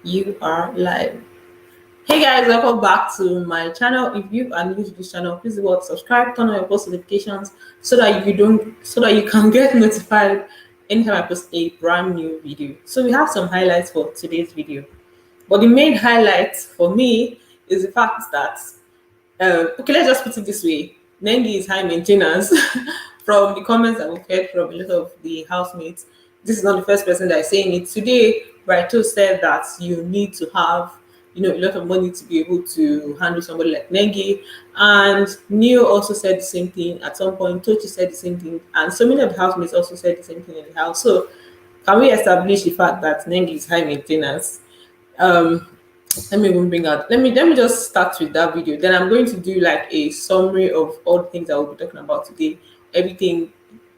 You are live. Hey guys, welcome back to my channel. If you are new to this channel, please do what subscribe, turn on your post notifications so that you can get notified anytime I post a brand new video. So we have some highlights for today's video. But the main highlight for me is the fact that okay, let's just put it this way. Nengi is high maintenance. From the comments that we've heard from a lot of the housemates, this is not the first person that is saying it. Today, Brighto said that you need to have, a lot of money to be able to handle somebody like Nengi. And Neo also said the same thing. At some point, Tochi said the same thing. And so many of the housemates also said the same thing in the house. So can we establish the fact that Nengi is high maintenance? Um, let me even bring out let me just start with that video, then I'm going to do like a summary of all the things I will be talking about today, everything,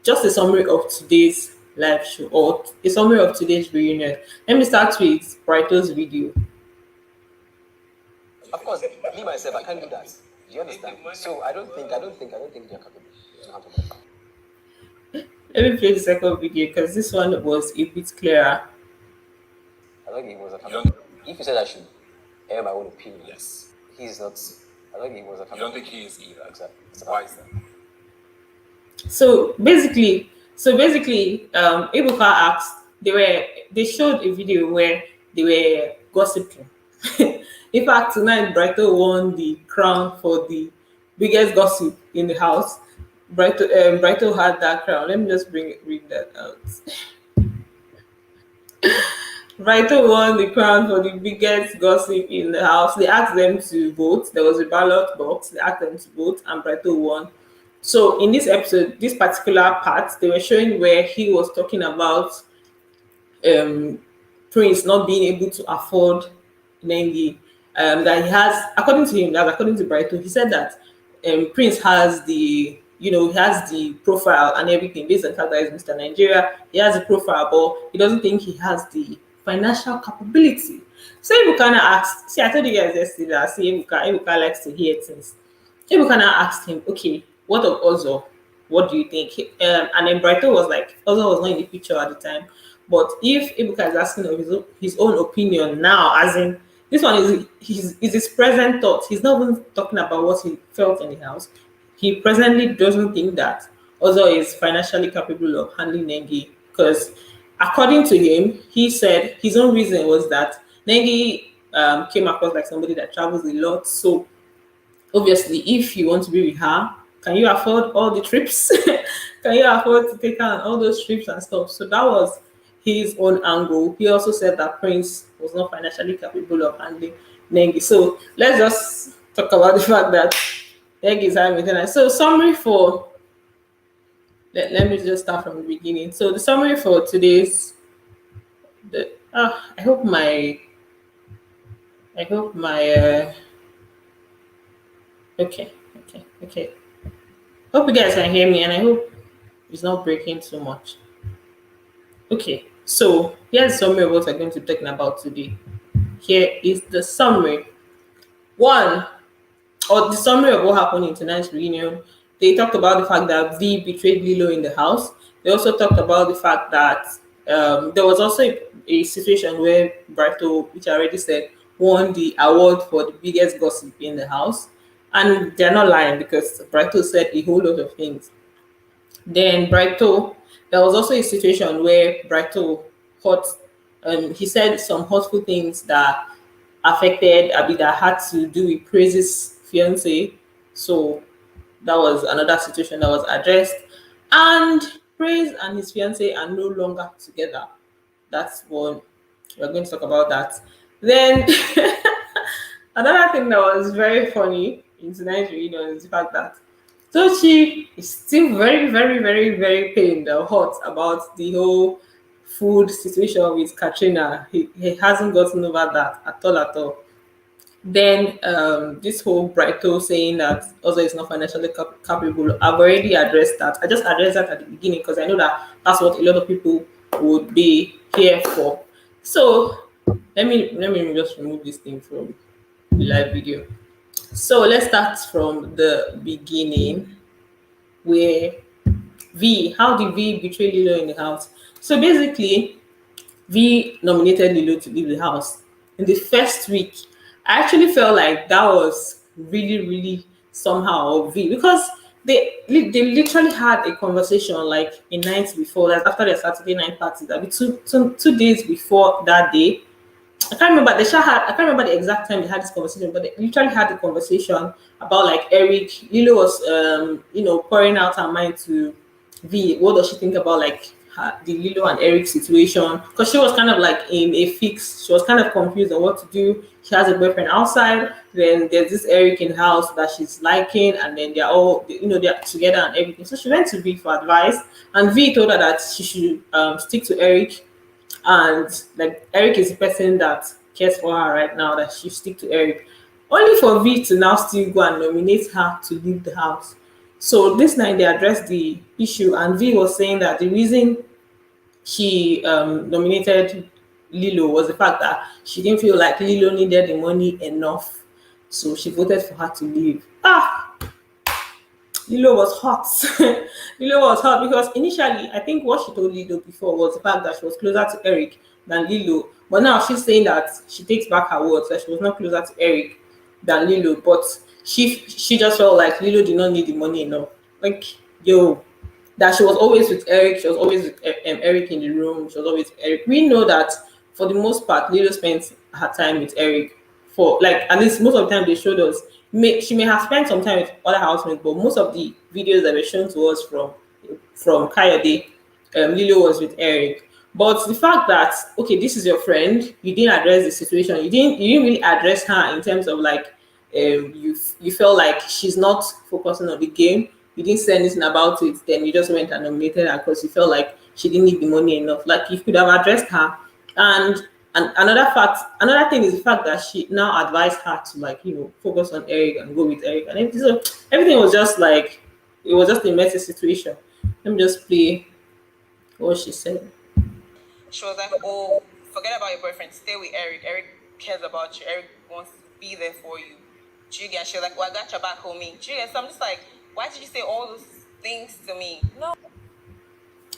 just a summary of today's live show or a summary of today's reunion. Let me start with Brighto's video. Of course, me myself, I can't do that. Do you understand? So I don't think they're capable to handle it. Let me play the second video because this one was a bit clearer. I don't think he was a capable. If you said I should air my own opinion, Yes. he's not. I don't think he was a You capable. don't think he is either? Exactly. Why is that? So basically, Ibuka asked, they showed a video where they were gossiping. In fact, tonight Brighto won the crown for the biggest gossip in the house. Brighto had that crown. Let me just read that out. Brighto won the crown for the biggest gossip in the house. They asked them to vote. There was a ballot box. They asked them to vote, and Brighto won. So in this episode, this particular part, they were showing where he was talking about Prince not being able to afford Nengi. That he has, according to him, that according to Brighto, he said that Prince has he has the profile and everything based on the fact that he's Mr. Nigeria. He has the profile, but he doesn't think he has the financial capability. So Ibukana asked, see, I told you guys yesterday that Ibuka likes to hear things. Ibukana asked him, okay, what of Ozo? What do you think? And then Brighto was like, Ozo was not in the picture at the time. But if Ibuka is asking of his own opinion now, as in this one is his present thoughts. He's not even talking about what he felt in the house. He presently doesn't think that Ozo is financially capable of handling Nengi because, according to him, he said his own reason was that Nengi came across like somebody that travels a lot. So obviously, if you want to be with her, can you afford all the trips? Can you afford to take her on all those trips and stuff? So that was his own angle. He also said that Prince was not financially capable of handling Nengi. So let's just talk about the fact that Nengi is high maintenance. So summary for let me just start from the beginning. So the summary for today's I hope my okay. Hope you guys can hear me and I hope it's not breaking too much. Okay, so here's the summary of what we're going to be talking about today. Here is the summary. One, or the summary of what happened in tonight's reunion. They talked about the fact that V betrayed Lilo in the house. They also talked about the fact that there was also a situation where Brighto, which I already said, won the award for the biggest gossip in the house. And they're not lying because Brighto said a whole lot of things. Then there was also a situation where Brighto he said some hurtful things that affected Abi that had to do with Praise's fiance. So that was another situation that was addressed. And Praise and his fiance are no longer together. That's one. We're going to talk about that. Then another thing that was very funny in tonight's reunion is the fact that Tochi is still very, very, very, very pained or hot about the whole food situation with Katrina. He hasn't gotten over that at all. Then this whole Brighto saying that also is not financially capable. I've already addressed that. I just addressed that at the beginning because I know that that's what a lot of people would be here for. So let me just remove this thing from the live video. So let's start from the beginning where how did V betray Lilo in the house? So basically, V nominated Lilo to leave the house. in the first week, I actually felt like that was really, really somehow of V, because they literally had a conversation like a night before that, after their Saturday night party. That be two days before that day. I can't remember. I can't remember the exact time they had this conversation, but they literally had the conversation about like Eric. Lilo was, pouring out her mind to V. What does she think about like the Lilo and Eric situation? Because she was kind of like in a fix. She was kind of confused on what to do. She has a boyfriend outside. Then there's this Eric in the house that she's liking, and then they're all, they're together and everything. So she went to V for advice, and V told her that she should stick to Eric, and like Eric is the person that cares for her right now, that she stick to Eric. Only for V to now still go and nominate her to leave the house. So this night they addressed the issue, and V was saying that the reason she nominated Lilo was the fact that she didn't feel like Lilo needed the money enough. So she voted for her to leave. Lilo was hot. Lilo was hot because initially, I think what she told Lilo before was the fact that she was closer to Eric than Lilo. But now she's saying that she takes back her words, that she was not closer to Eric than Lilo. But she just felt like Lilo did not need the money enough. Like, yo, that she was always with Eric. She was always with Eric in the room. She was always with Eric. We know that for the most part, Lilo spent her time with Eric. For like, at least most of the time they showed us. She may have spent some time with other housemates, but most of the videos that were shown to us from Kayode, Lilo was with Eric. But the fact that, okay, this is your friend, you didn't address the situation. You didn't really address her in terms of like, you felt like she's not focusing on the game. You didn't say anything about it. Then you just went and nominated her because you felt like she didn't need the money enough. Like, you could have addressed her. And another thing is the fact that she now advised her to, like, focus on Eric and go with Eric and everything. So everything was just like, it was just a messy situation. Let me just play what she said. She was like, "Oh, forget about your boyfriend. Stay with Eric. Eric cares about you. Eric wants to be there for you." Do you get? She was like, "Well, I got your back, homie." Do you get? So I'm just like, why did you say all those things to me? No.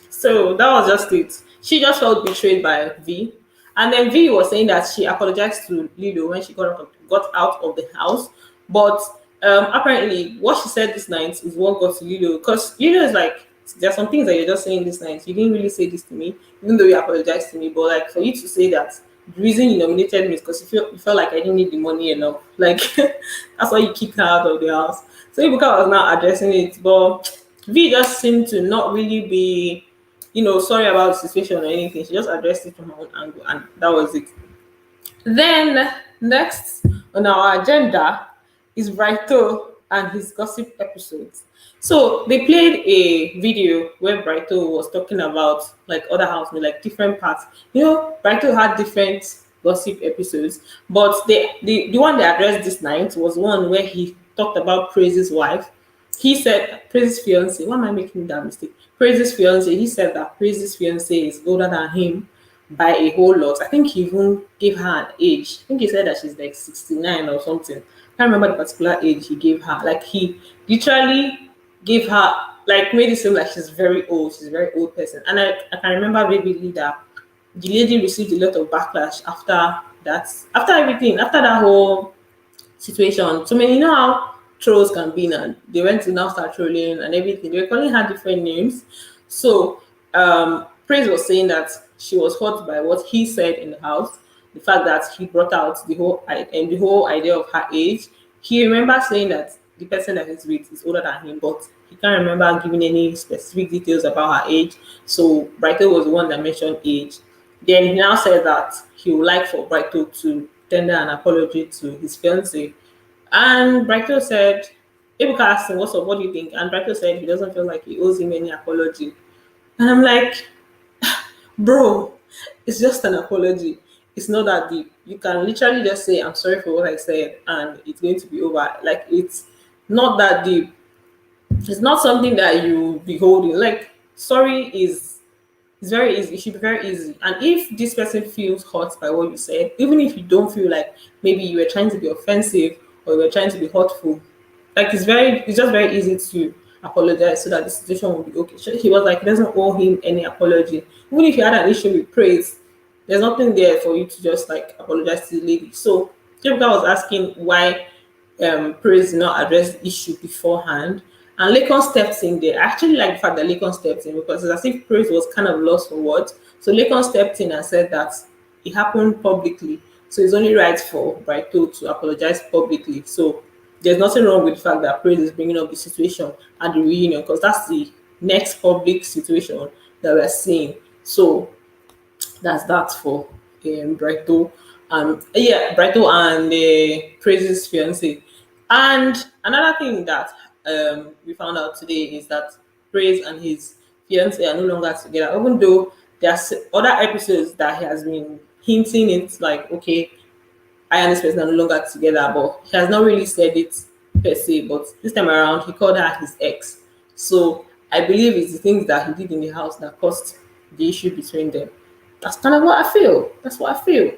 So that was just it. She just felt betrayed by V. And then V was saying that she apologized to Lilo when she got out of the house. But apparently, what she said this night is what got to Lilo. Because Lilo is like, there are some things that you're just saying this night. You didn't really say this to me, even though you apologized to me. But like, for you to say that the reason you nominated me is because you felt like I didn't need the money enough. Like, that's why you kicked her out of the house. So Ibuka was now addressing it. But V just seemed to not really be, sorry about the situation or anything. She just addressed it from her own angle, and that was it. Then next on our agenda is Brighto and his gossip episodes. So they played a video where Brighto was talking about like other housemates, like different parts. Brighto had different gossip episodes, but the one they addressed this night was one where he talked about Praise's wife. He said Praise's fiance. Why am I making that mistake? Praise's fiance. He said that Praise's fiance is older than him by a whole lot. I think he even gave her an age. I think he said that she's like 69 or something. I can't remember the particular age he gave her. Like, he literally gave her, like, made it seem like she's very old. She's a very old person. And I can remember vividly that the lady received a lot of backlash after that, after everything, after that whole situation. So many, how trolls can be now. They went to now start trolling and everything. They were calling her different names. So Praise was saying that she was hurt by what he said in the house, the fact that he brought out the whole idea of her age. He remembers saying that the person that he's with is older than him, but he can't remember giving any specific details about her age. So Brighto was the one that mentioned age. Then he now said that he would like for Brighto to tender an apology to his fiancée. And Brighto said, Ebuka asked him, "What's up? What do you think?" And Brighto said he doesn't feel like he owes him any apology. And I'm like, bro, it's just an apology. It's not that deep. You can literally just say, "I'm sorry for what I said," and it's going to be over. Like, it's not that deep. It's not something that you be holding. Like, sorry is it's very easy. It should be very easy. And if this person feels hurt by what you said, even if you don't feel like maybe you were trying to be offensive or you were trying to be hurtful, like, it's just very easy to apologize so that the situation will be okay. So he was like, he doesn't owe him any apology. Even if you had an issue with Praise, There's nothing there for you to just like apologize to the lady. So Jessica was asking why Praise did not address the issue beforehand. And Lakon stepped in there. I actually like the fact that Lakon stepped in because it's as if Praise was kind of lost for words. So Lakon stepped in and said that it happened publicly. So it's only right for Brighto to apologize publicly. So there's nothing wrong with the fact that Praise is bringing up the situation at the reunion because that's the next public situation that we're seeing. So that's that for Brighto. Yeah, Brighto and Praise's fiance. And another thing that we found out today is that Praise and his fiance are no longer together, even though there's other episodes that he has been hinting it's like, okay, I and this person are no longer together, but he has not really said it per se. But this time around, he called her his ex. So I believe it's the things that he did in the house that caused the issue between them. That's kind of what I feel. That's what I feel.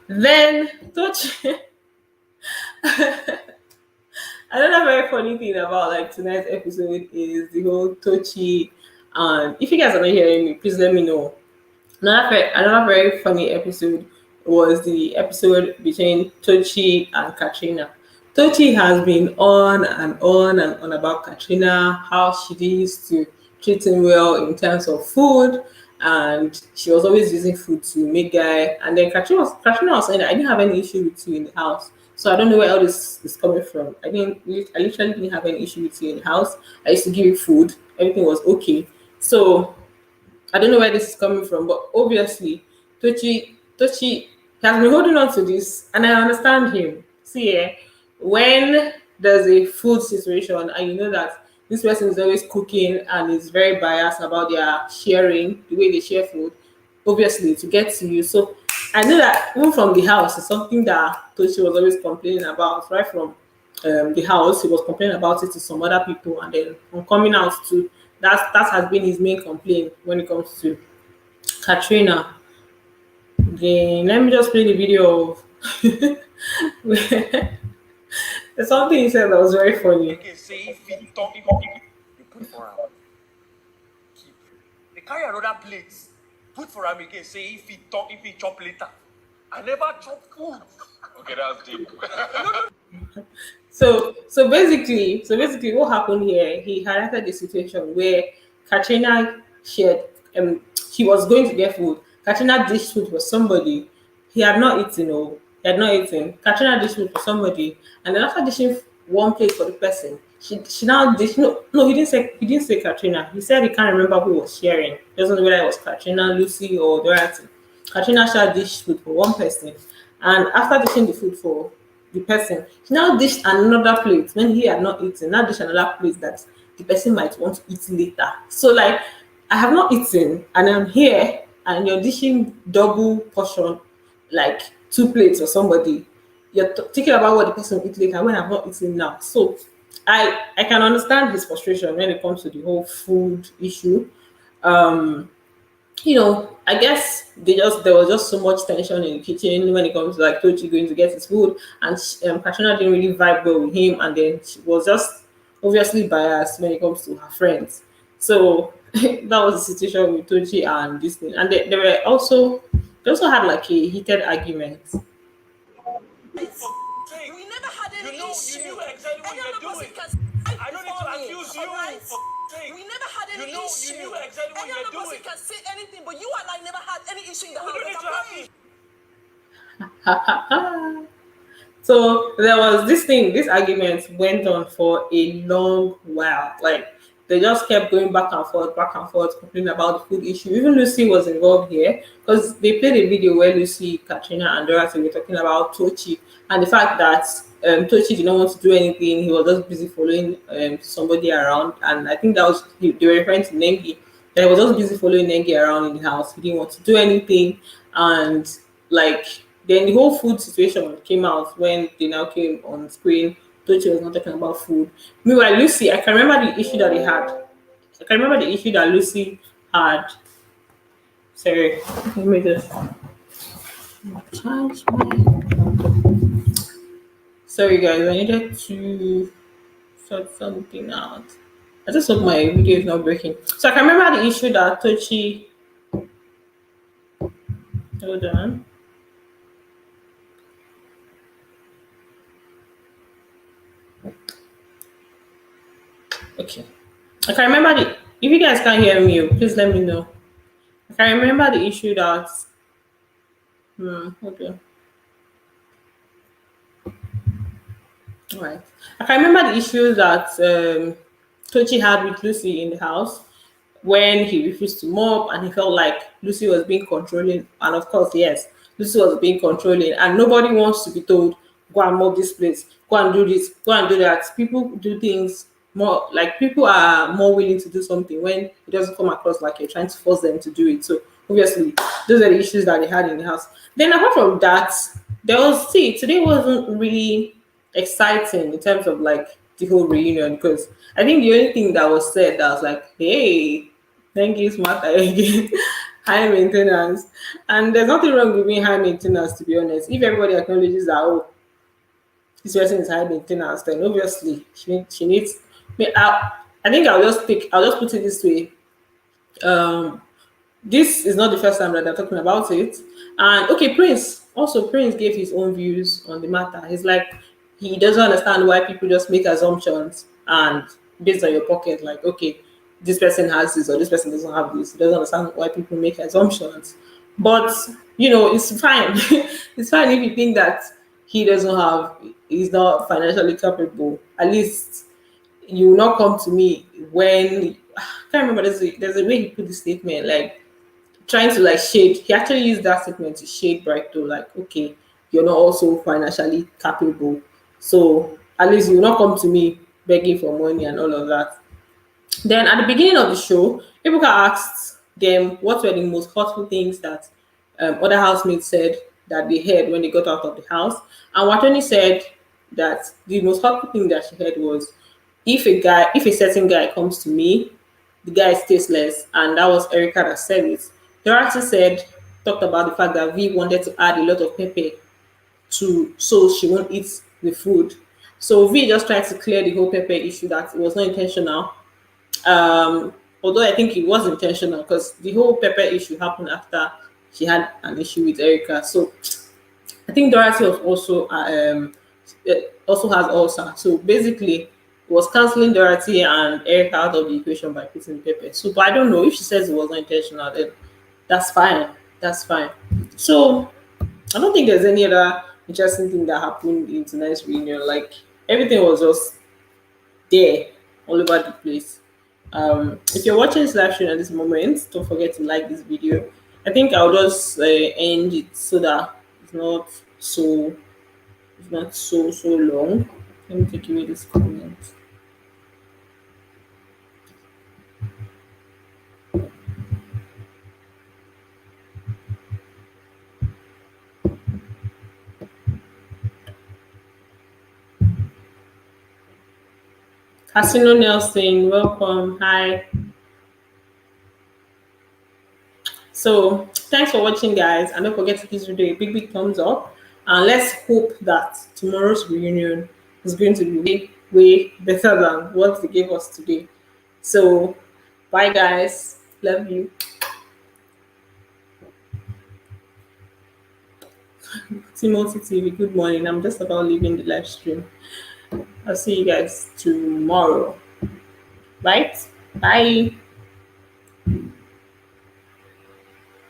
Then Tochi, another very funny thing about like tonight's episode is the whole Tochi. And if you guys are not hearing me, please let me know. Another very funny episode was the episode between Tochi and Katrina. Tochi has been on about Katrina, how she used to treat him well in terms of food, and she was always using food to make guy. And then Katrina was saying that I didn't have any issue with you in the house. So I don't know where all this is coming from. I literally didn't have any issue with you in the house. I used to give you food. Everything was okay. So I don't know where this is coming from, but obviously, Tochi has been holding on to this, and I understand him. See, when there's a food situation, and you know that this person is always cooking and is very biased about their sharing, the way they share food, obviously to get to you. So I know that even from the house, it's something that Tochi was always complaining about, right from the house. He was complaining about it to some other people, and then on coming out to that has been his main complaint when it comes to Katrina. Then let me just play the video of there's something he said that was very funny. Okay, say if you talk, you put for him. Keep. They carry another plate. Put for him again. Say if he talk, if he chop later. I never chop food. Okay, that's deep. So basically, what happened here? He highlighted the situation where Katrina shared. He was going to get food. Katrina dished food for somebody. He had not eaten. Oh, he had not eaten. Katrina dished food for somebody, and then after dishing one plate for the person, she now dished. No, he didn't say Katrina. He said he can't remember who was sharing. He doesn't know whether it was Katrina, Lucy, or Dorothy. Katrina shared dish food for one person, and after dishing the food for the person, he now dished another plate when he had not eaten. Now dish another plate that the person might want to eat later. So like, I have not eaten and I'm here and you're dishing double portion, like two plates for somebody. You're thinking about what the person will eat later when I'm not eating now. So I can understand his frustration when it comes to the whole food issue. Um, I guess there was just so much tension in the kitchen when it comes to like Tochi going to get his food, and Katrina didn't really vibe well with him, and then she was just obviously biased when it comes to her friends. So that was the situation with Tochi and this thing, and they also had like a heated argument. We never had any issue. You knew exactly what you were doing. I don't need to accuse you. Right? We never had any issue. You knew exactly what you were doing. Any other person can say anything, but you and I never had any issue in the house. We don't need to have issue. So there was this argument went on for a long while. Like they just kept going back and forth, complaining about the food issue. Even Lucy was involved here because they played a video where Lucy, Katrina, and Dorothy were talking about Tochi and the fact that Tochi did not want to do anything. He was just busy following somebody around, and I think they were referring to Nengi. That he was just busy following Nengi around in the house. He didn't want to do anything, and like then the whole food situation came out when they now came on screen. Tochi was not talking about food. Meanwhile, Lucy, I can remember the issue that they had. I can remember the issue that Lucy had. Sorry, let me just charge my. Sorry, guys, I needed to sort something out. I just hope my video is not breaking. So I can remember the issue that Tochi Hold on. Okay. I can remember the. If you guys can't hear me, please let me know. I can remember the issue that. Okay. All right. I can remember the issue that Tochi had with Lucy in the house when he refused to mop and he felt like Lucy was being controlling. And of course, yes, Lucy was being controlling. And nobody wants to be told, go and mop this place, go and do this, go and do that. People do things more like people are more willing to do something when it doesn't come across like you're trying to force them to do it. So obviously, those are the issues that they had in the house. Then apart from that, there was see today wasn't really exciting in terms of like the whole reunion because I think the only thing that was said that was like, hey, thank you, smart again. High maintenance. And there's nothing wrong with being high maintenance to be honest. If everybody acknowledges that oh, this person is high maintenance, then obviously she needs I think I'll just put it this way. Um this is not the first time that they're talking about it. And okay, Prince gave his own views on the matter. He's like, he doesn't understand why people just make assumptions and based on your pocket, like, okay, this person has this or this person doesn't have this. He doesn't understand why people make assumptions. But it's fine. It's fine if you think that he's not financially capable. At least you will not come to me when I can't remember. There's a way he put the statement like trying to like shade. He actually used that statement to shade Brighto, like, okay, you're not also financially capable. So at least you will not come to me begging for money and all of that. Then at the beginning of the show, Ibuka asked them what were the most hurtful things that other housemates said that they heard when they got out of the house. And Watoni said that the most hurtful thing that she heard was if a certain guy comes to me, the guy is tasteless, and that was Erica that said it. Dorothy talked about the fact that V wanted to add a lot of pepper to so she won't eat the food. So V just tried to clear the whole pepper issue that it was not intentional. Although I think it was intentional because the whole pepper issue happened after she had an issue with Erica. So I think Dorothy also has ulcer. So basically, it was canceling Dorothy and Erica out of the equation by putting pepper. So, but I don't know if she says it was not intentional. Then that's fine. That's fine. So I don't think there's any other interesting thing that happened in tonight's reunion. Like everything was just there all over the place. If you're watching this live stream at this moment, don't forget to like this video. I think I'll just end it so that it's not so so long. Let me take away this comment. Casino Nelson, welcome. Hi. So thanks for watching, guys, and don't forget to give this video a big thumbs up. And let's hope that tomorrow's reunion is going to be way better than what they gave us today. So bye, guys. Love you. Timothy TV, good morning. I'm just about leaving the live stream. I'll see you guys tomorrow. Right? Bye.